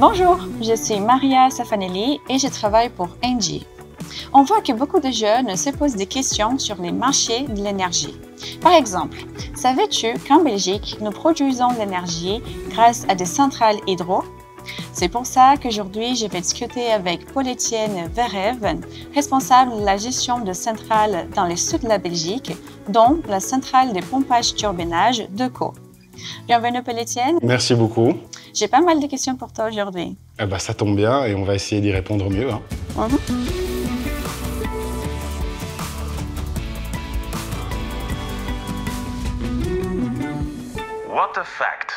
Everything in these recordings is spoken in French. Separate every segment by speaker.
Speaker 1: Bonjour, je suis Maria Safanelli et je travaille pour Engie. On voit que beaucoup de jeunes se posent des questions sur les marchés de l'énergie. Par exemple, savais-tu qu'en Belgique, nous produisons l'énergie grâce à des centrales hydro? C'est pour ça qu'aujourd'hui, je vais discuter avec Paul-Étienne Verheuven, responsable de la gestion de centrales dans le sud de la Belgique, dont la centrale de pompage-turbinage de Caux. Bienvenue Paul-Étienne.
Speaker 2: Merci beaucoup.
Speaker 1: J'ai pas mal de questions pour toi aujourd'hui.
Speaker 2: Ça tombe bien et on va essayer d'y répondre au mieux.
Speaker 3: What a fact!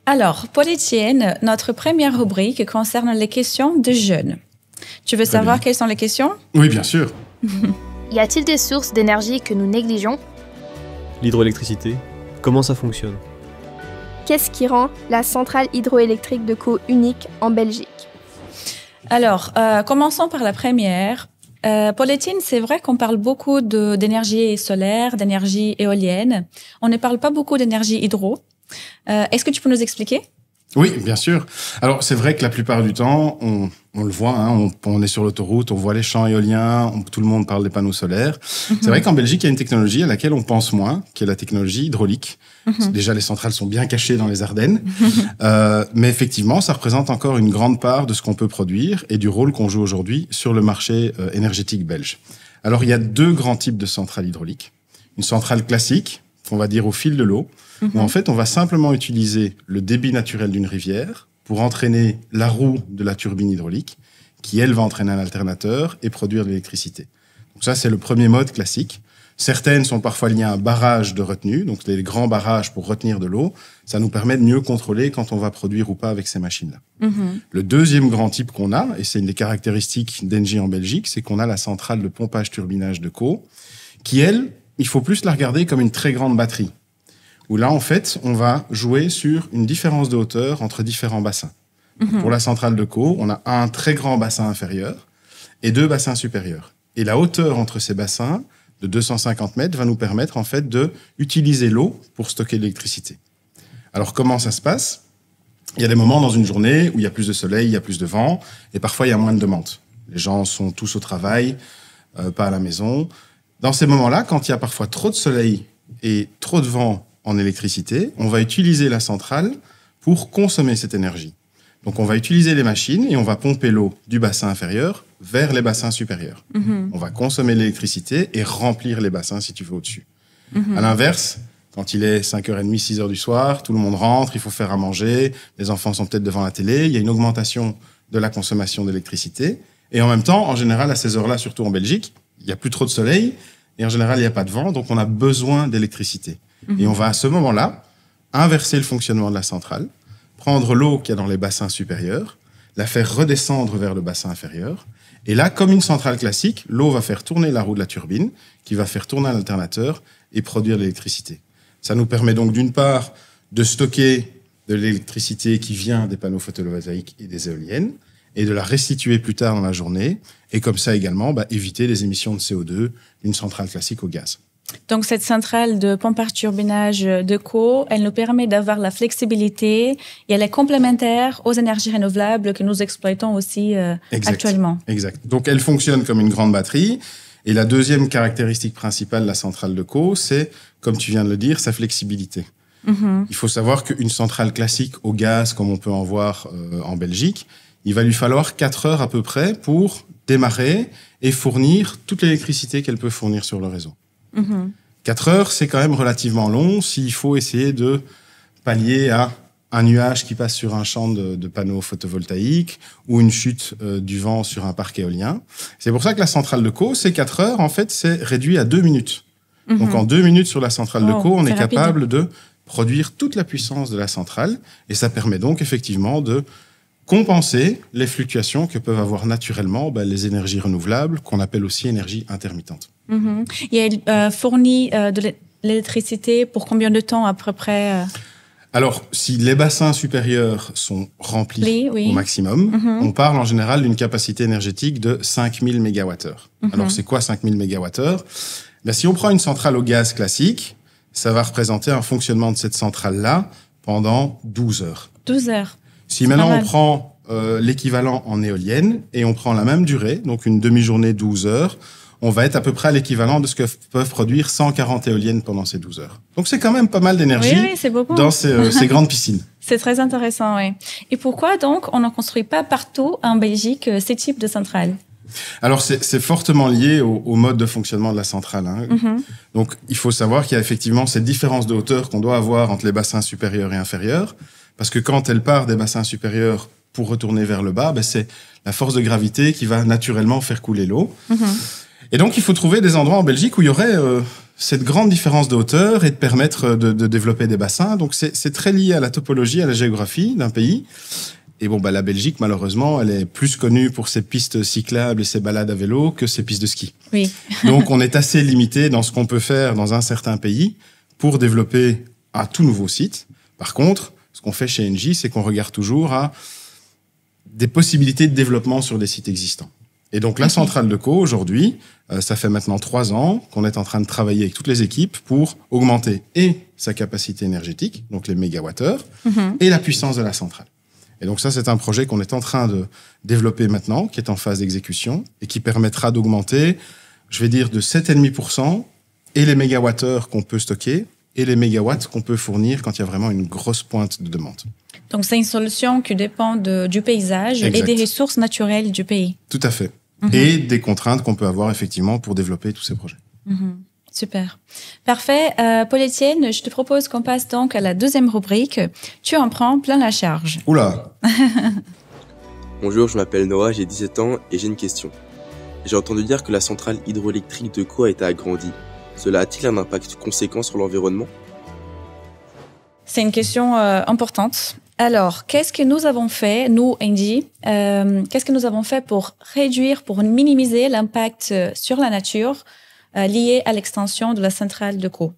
Speaker 4: Alors, Paul-Étienne, notre première rubrique concerne les questions de jeunes. Tu veux savoir quelles sont les questions?
Speaker 2: Oui, bien sûr.
Speaker 5: Y a-t-il des sources d'énergie que nous négligeons?
Speaker 6: L'hydroélectricité, comment ça fonctionne?
Speaker 5: Qu'est-ce qui rend la centrale hydroélectrique de Caux unique en Belgique?
Speaker 4: Alors, commençons par la première. Paul-Étienne, c'est vrai qu'on parle beaucoup d'énergie solaire, d'énergie éolienne. On ne parle pas beaucoup d'énergie hydro. Est-ce que tu peux nous expliquer?
Speaker 2: Oui, bien sûr. Alors, c'est vrai que la plupart du temps, on le voit, on est sur l'autoroute, on voit les champs éoliens, tout le monde parle des panneaux solaires. C'est vrai qu'en Belgique, il y a une technologie à laquelle on pense moins, qui est la technologie hydraulique. Déjà, les centrales sont bien cachées dans les Ardennes. Mais effectivement, ça représente encore une grande part de ce qu'on peut produire et du rôle qu'on joue aujourd'hui sur le marché énergétique belge. Alors, il y a deux grands types de centrales hydrauliques. Une centrale classique, qu'on va dire au fil de l'eau, où en fait, on va simplement utiliser le débit naturel d'une rivière pour entraîner la roue de la turbine hydraulique, qui, elle, va entraîner un alternateur et produire de l'électricité. Donc ça, c'est le premier mode classique. Certaines sont parfois liées à un barrage de retenue, donc des grands barrages pour retenir de l'eau. Ça nous permet de mieux contrôler quand on va produire ou pas avec ces machines-là. Le deuxième grand type qu'on a, et c'est une des caractéristiques d'Engie en Belgique, c'est qu'on a la centrale de pompage-turbinage de Caux, qui, elle, il faut plus la regarder comme une très grande batterie, où là, en fait, on va jouer sur une différence de hauteur entre différents bassins. Pour la centrale de Caux, on a un très grand bassin inférieur et deux bassins supérieurs. Et la hauteur entre ces bassins, de 250 mètres, va nous permettre, en fait, de utiliser l'eau pour stocker l'électricité. Alors, comment ça se passe? Il y a des moments dans une journée où il y a plus de soleil, il y a plus de vent, et parfois, il y a moins de demande. Les gens sont tous au travail, pas à la maison. Dans ces moments-là, quand il y a parfois trop de soleil et trop de vent en électricité, on va utiliser la centrale pour consommer cette énergie. Donc, on va utiliser les machines et on va pomper l'eau du bassin inférieur vers les bassins supérieurs. On va consommer l'électricité et remplir les bassins, si tu veux, au-dessus. À l'inverse, quand il est 5h30, 6h du soir, tout le monde rentre, il faut faire à manger, les enfants sont peut-être devant la télé, il y a une augmentation de la consommation d'électricité. Et en même temps, en général, à ces heures-là, surtout en Belgique, il n'y a plus trop de soleil et en général, il n'y a pas de vent, donc on a besoin d'électricité. Et on va à ce moment-là inverser le fonctionnement de la centrale, prendre l'eau qu'il y a dans les bassins supérieurs, la faire redescendre vers le bassin inférieur. Et là, comme une centrale classique, l'eau va faire tourner la roue de la turbine, qui va faire tourner un alternateur et produire de l'électricité. Ça nous permet donc d'une part de stocker de l'électricité qui vient des panneaux photovoltaïques et des éoliennes et de la restituer plus tard dans la journée. Et comme ça également, éviter les émissions de CO2 d'une centrale classique au gaz.
Speaker 4: Donc, cette centrale de pompage-turbinage de Caux, elle nous permet d'avoir la flexibilité et elle est complémentaire aux énergies renouvelables que nous exploitons aussi actuellement. Exact.
Speaker 2: Donc, elle fonctionne comme une grande batterie. Et la deuxième caractéristique principale de la centrale de Caux, c'est, comme tu viens de le dire, sa flexibilité. Il faut savoir qu'une centrale classique au gaz, comme on peut en voir en Belgique, il va lui falloir 4 heures à peu près pour démarrer et fournir toute l'électricité qu'elle peut fournir sur le réseau. 4 heures, c'est quand même relativement long s'il faut essayer de pallier à un nuage qui passe sur un champ de panneaux photovoltaïques ou une chute du vent sur un parc éolien. C'est pour ça que la centrale de Caux, ces 4 heures, en fait, c'est réduit à 2 minutes. Donc, en 2 minutes sur la centrale de Caux, on est capable de produire toute la puissance de la centrale et ça permet donc effectivement de compenser les fluctuations que peuvent avoir naturellement les énergies renouvelables, qu'on appelle aussi énergie intermittente.
Speaker 4: Et elle fournit de l'électricité pour combien de temps à peu près
Speaker 2: Alors, si les bassins supérieurs sont remplis au maximum, on parle en général d'une capacité énergétique de 5000 MWh. Alors, c'est quoi 5000 MWh? Si on prend une centrale au gaz classique, ça va représenter un fonctionnement de cette centrale-là pendant 12 heures.
Speaker 4: 12 heures.
Speaker 2: Si maintenant on prend l'équivalent en éolienne et on prend la même durée, donc une demi-journée 12 heures, on va être à peu près à l'équivalent de ce que peuvent produire 140 éoliennes pendant ces 12 heures. Donc c'est quand même pas mal d'énergie
Speaker 4: c'est beaucoup.
Speaker 2: dans ces grandes piscines.
Speaker 4: C'est très intéressant, oui. Et pourquoi donc on ne construit pas partout en Belgique ces types de centrales?
Speaker 2: Alors c'est fortement lié au mode de fonctionnement de la centrale. Hein. Donc il faut savoir qu'il y a effectivement cette différence de hauteur qu'on doit avoir entre les bassins supérieurs et inférieurs, parce que quand elle part des bassins supérieurs pour retourner vers le bas, c'est la force de gravité qui va naturellement faire couler l'eau. Et donc il faut trouver des endroits en Belgique où il y aurait cette grande différence de hauteur et de permettre de développer des bassins. Donc c'est très lié à la topologie, à la géographie d'un pays. Et la Belgique, malheureusement, elle est plus connue pour ses pistes cyclables et ses balades à vélo que ses pistes de ski.
Speaker 4: Oui.
Speaker 2: Donc, on est assez limité dans ce qu'on peut faire dans un certain pays pour développer un tout nouveau site. Par contre, ce qu'on fait chez Engie, c'est qu'on regarde toujours à des possibilités de développement sur des sites existants. Et donc, la centrale de Caux, aujourd'hui, ça fait maintenant 3 ans qu'on est en train de travailler avec toutes les équipes pour augmenter et sa capacité énergétique, donc les mégawattheures, et la puissance de la centrale. Et donc ça, c'est un projet qu'on est en train de développer maintenant, qui est en phase d'exécution et qui permettra d'augmenter, je vais dire, de 7,5% et les mégawattheures qu'on peut stocker et les mégawatts qu'on peut fournir quand il y a vraiment une grosse pointe de demande.
Speaker 4: Donc c'est une solution qui dépend du paysage
Speaker 2: Exact.
Speaker 4: et des ressources naturelles du pays.
Speaker 2: Tout à fait. Et des contraintes qu'on peut avoir effectivement pour développer tous ces projets.
Speaker 4: Super. Parfait. Paul-Étienne, je te propose qu'on passe donc à la deuxième rubrique. Tu en prends plein la charge.
Speaker 2: Oula.
Speaker 3: Bonjour, je m'appelle Noah, j'ai 17 ans et j'ai une question. J'ai entendu dire que la centrale hydroélectrique de Caux a été agrandie. Cela a-t-il un impact conséquent sur l'environnement ?
Speaker 4: C'est une question importante. Alors, qu'est-ce que nous avons fait, nous, Engie, qu'est-ce que nous avons fait pour réduire, pour minimiser l'impact sur la nature lié à l'extension de la centrale de Caux?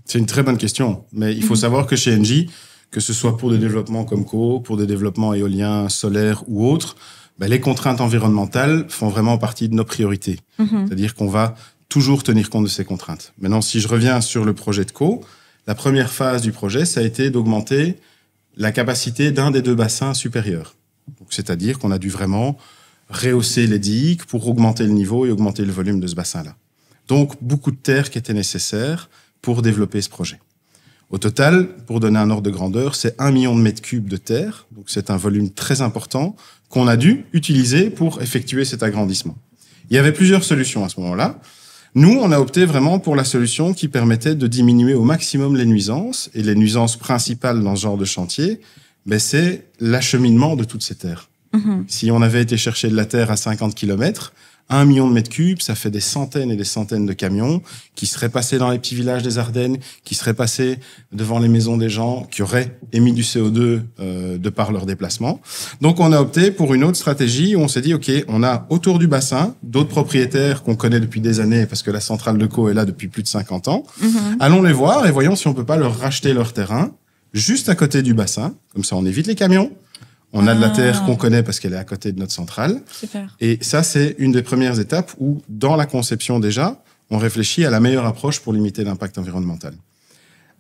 Speaker 2: C'est une très bonne question, mais il faut savoir que chez Engie, que ce soit pour des développements comme Caux, pour des développements éoliens, solaires ou autres, les contraintes environnementales font vraiment partie de nos priorités. C'est-à-dire qu'on va toujours tenir compte de ces contraintes. Maintenant, si je reviens sur le projet de Caux, la première phase du projet, ça a été d'augmenter la capacité d'un des 2 bassins supérieurs. Donc, c'est-à-dire qu'on a dû vraiment rehausser les digues pour augmenter le niveau et augmenter le volume de ce bassin-là. Donc, beaucoup de terre qui était nécessaire pour développer ce projet. Au total, pour donner un ordre de grandeur, c'est 1 million de mètres cubes de terre. Donc, c'est un volume très important qu'on a dû utiliser pour effectuer cet agrandissement. Il y avait plusieurs solutions à ce moment-là. Nous, on a opté vraiment pour la solution qui permettait de diminuer au maximum les nuisances. Et les nuisances principales dans ce genre de chantier, c'est l'acheminement de toutes ces terres. Si on avait été chercher de la terre à 50 km, 1 million de mètres cubes, ça fait des centaines et des centaines de camions qui seraient passés dans les petits villages des Ardennes, qui seraient passés devant les maisons des gens, qui auraient émis du CO2 de par leur déplacement. Donc on a opté pour une autre stratégie où on s'est dit, OK, on a autour du bassin d'autres propriétaires qu'on connaît depuis des années parce que la centrale de Caux est là depuis plus de 50 ans. Allons les voir et voyons si on peut pas leur racheter leur terrain juste à côté du bassin. Comme ça, on évite les camions. On a de la terre qu'on connaît parce qu'elle est à côté de notre centrale.
Speaker 4: Super.
Speaker 2: Et ça, c'est une des premières étapes où, dans la conception déjà, on réfléchit à la meilleure approche pour limiter l'impact environnemental.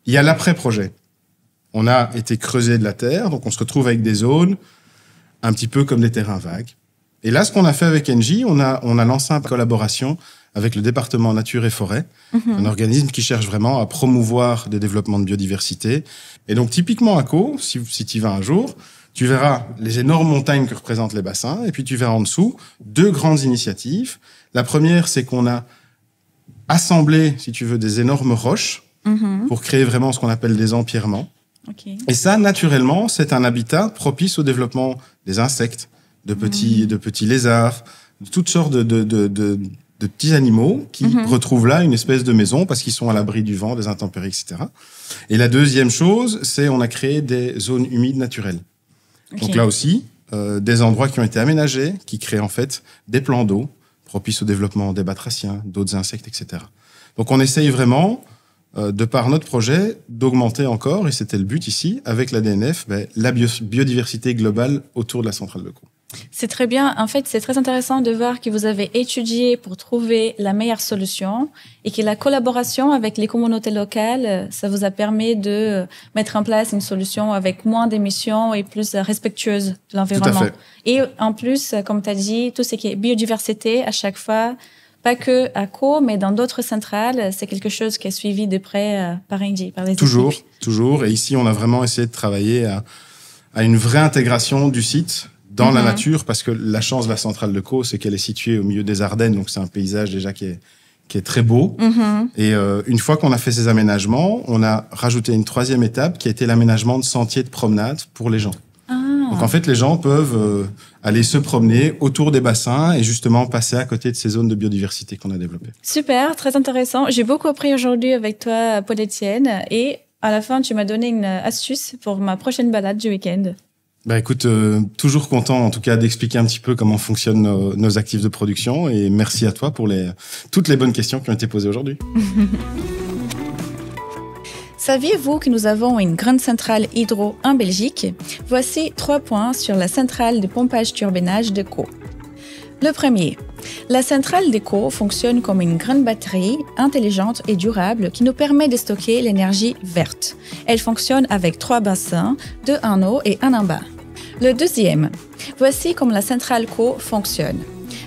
Speaker 2: Il y a l'après-projet. On a été creuser de la terre, donc on se retrouve avec des zones un petit peu comme des terrains vagues. Et là, ce qu'on a fait avec Engie, on a lancé une collaboration avec le département Nature et Forêt, un organisme qui cherche vraiment à promouvoir des développements de biodiversité. Et donc, typiquement à Caux, si tu y vas un jour, tu verras les énormes montagnes que représentent les bassins, et puis tu verras en dessous 2 grandes initiatives. La première, c'est qu'on a assemblé, si tu veux, des énormes roches pour créer vraiment ce qu'on appelle des empierrements.
Speaker 4: Okay.
Speaker 2: Et ça, naturellement, c'est un habitat propice au développement des insectes, de petits lézards, de toutes sortes de petits animaux qui retrouvent là une espèce de maison parce qu'ils sont à l'abri du vent, des intempéries, etc. Et la deuxième chose, c'est on a créé des zones humides naturelles. Okay. Donc là aussi, des endroits qui ont été aménagés, qui créent en fait des plans d'eau propices au développement des batraciens, d'autres insectes, etc. Donc on essaye vraiment, de par notre projet, d'augmenter encore, et c'était le but ici, avec la DNF, la biodiversité globale autour de la centrale de Caux.
Speaker 4: C'est très bien. En fait, c'est très intéressant de voir que vous avez étudié pour trouver la meilleure solution et que la collaboration avec les communautés locales, ça vous a permis de mettre en place une solution avec moins d'émissions et plus respectueuse de l'environnement.
Speaker 2: Tout à fait.
Speaker 4: Et en plus, comme tu as dit, tout ce qui est biodiversité, à chaque fois, pas que à Co, mais dans d'autres centrales, c'est quelque chose qui est suivi de près par Engie, par les équipes.
Speaker 2: Toujours. Et ici, on a vraiment essayé de travailler à une vraie intégration du site dans la nature, parce que la chance de la centrale de Co, c'est qu'elle est située au milieu des Ardennes, donc c'est un paysage déjà qui est très beau. Et une fois qu'on a fait ces aménagements, on a rajouté une troisième étape qui a été l'aménagement de sentiers de promenade pour les gens. Donc en fait, les gens peuvent aller se promener autour des bassins et justement passer à côté de ces zones de biodiversité qu'on a développées.
Speaker 4: Super, très intéressant. J'ai beaucoup appris aujourd'hui avec toi, Paul-Étienne, et à la fin, tu m'as donné une astuce pour ma prochaine balade du week-end.
Speaker 2: Bah écoute, toujours content en tout cas d'expliquer un petit peu comment fonctionnent nos actifs de production, et merci à toi pour toutes les bonnes questions qui ont été posées aujourd'hui.
Speaker 4: Saviez-vous que nous avons une grande centrale hydro en Belgique? Voici 3 points sur la centrale de pompage-turbinage de Co. Le premier, la centrale de Co fonctionne comme une grande batterie intelligente et durable qui nous permet de stocker l'énergie verte. Elle fonctionne avec 3 bassins, 2 en haut et 1 en bas. Le deuxième, voici comment la centrale Co fonctionne.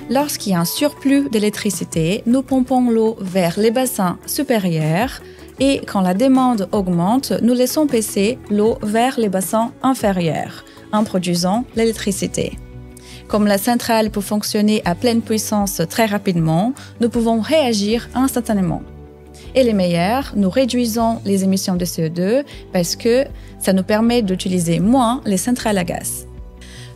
Speaker 4: Lorsqu'il y a un surplus d'électricité, nous pompons l'eau vers les bassins supérieurs et quand la demande augmente, nous laissons passer l'eau vers les bassins inférieurs en produisant l'électricité. Comme la centrale peut fonctionner à pleine puissance très rapidement, nous pouvons réagir instantanément. Et les meilleurs, nous réduisons les émissions de CO2 parce que ça nous permet d'utiliser moins les centrales à gaz.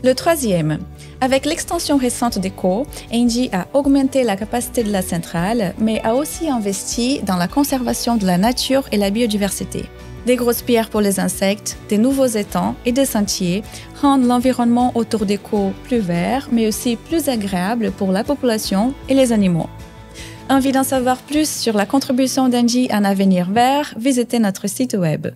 Speaker 4: Le troisième, avec l'extension récente des Co, Engie a augmenté la capacité de la centrale, mais a aussi investi dans la conservation de la nature et la biodiversité. Des grosses pierres pour les insectes, des nouveaux étangs et des sentiers rendent l'environnement autour des Co plus vert, mais aussi plus agréable pour la population et les animaux. Envie d'en savoir plus sur la contribution d'Engie à un avenir vert? Visitez notre site web.